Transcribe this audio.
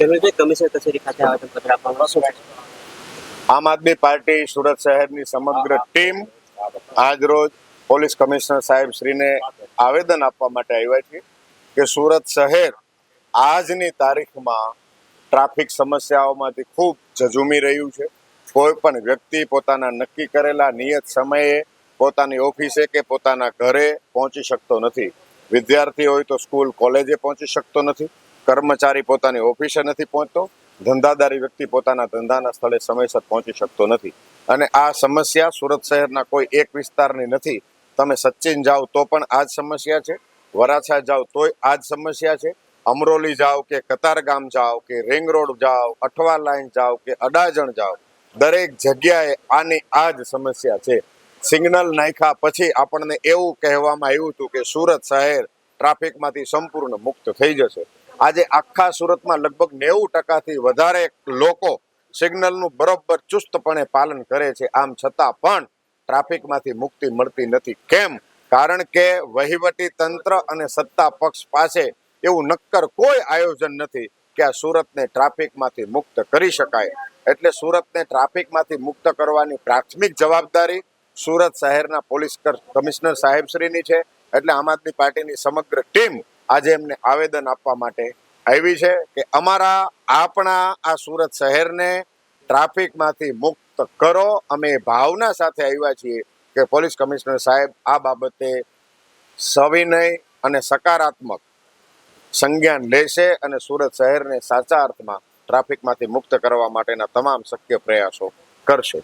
જમીનભાઈ commissioner કચેરી ખાતે આવેદનપત્ર આપવામાં શું છે? આમ આદમી પાર્ટી સુરત શહેરની સમગ્ર ટીમ આજરોજ પોલીસ કમિશનર સાહેબ શ્રીને આવેદન આપવા માટે આવ્યા છે કે સુરત શહેર આજની તારીખમાં ટ્રાફિક સમસ્યાઓમાંથી ખૂબ ઝઝૂમી રહ્યું છે. કોઈ પણ વ્યક્તિ પોતાના નક્કી કરેલા નિયત સમયે પોતાની ઓફિસે કે પોતાના ઘરે પહોંચી શકતો નથી. વિદ્યાર્થી હોય તો સ્કૂલ કોલેજે પહોંચી શકતો નથી, કર્મચારી પોતાની ઓફિસે નથી પહોંચતો, ધંધાદારી વ્યક્તિ પોતાના ધંધાના સ્થળે સમયસર પહોંચી શકતો નથી. અને આ સમસ્યા સુરત શહેરના કોઈ એક વિસ્તારની નથી. તમે સચિન જાઓ તો પણ આ જ સમસ્યા છે, વરાછા જાઓ તોય આ જ સમસ્યા છે, અમરોલી જાઓ કે કતારગામ જાઓ કે રિંગ રોડ જાઓ, અઠવા લાઈન જાઓ કે અડાજણ જાઓ, દરેક જગ્યાએ આની આ જ સમસ્યા છે. સિગ્નલ નાખ્યા પછી આપણને એવું કહેવામાં આવ્યું હતું કે સુરત શહેર ટ્રાફિકમાંથી સંપૂર્ણ મુક્ત થઈ જશે. આજે આખા સુરતમાં લગભગ 90% વધારે લોકો સિગ્નલનું બરોબર ચુસ્તપણે પાલન કરે છે. આમ છતાં પણ ટ્રાફિકમાંથી મુક્તિ મળતી નથી. કેમ? કારણ કે વહીવટી તંત્ર અને સત્તા પક્ષ પાસે એવું નક્કર કોઈ આયોજન નથી કે આ સુરતને ટ્રાફિકમાંથી મુક્ત કરી શકાય. એટલે સુરતને ટ્રાફિકમાંથી મુક્ત કરવાની પ્રાથમિક જવાબદારી સુરત શહેરના પોલીસ કમિશનર સાહેબશ્રીની છે. એટલે આમ આદમી પાર્ટીની સમગ્ર ટીમ આજે એમને આવેદન આપવા માટે આવી છે કે આપણા આ સુરત શહેરને ટ્રાફિકમાંથી મુક્ત કરો. અમે ભાવના સાથે આવ્યા છીએ કે પોલીસ કમિશનર સાહેબ આ બાબતે સવિનય અને સકારાત્મક સંજ્ઞાન લેશે અને સુરત શહેરને સાચા અર્થમાં ટ્રાફિકમાંથી મુક્ત કરવા માટેના તમામ શક્ય પ્રયાસો કરશે.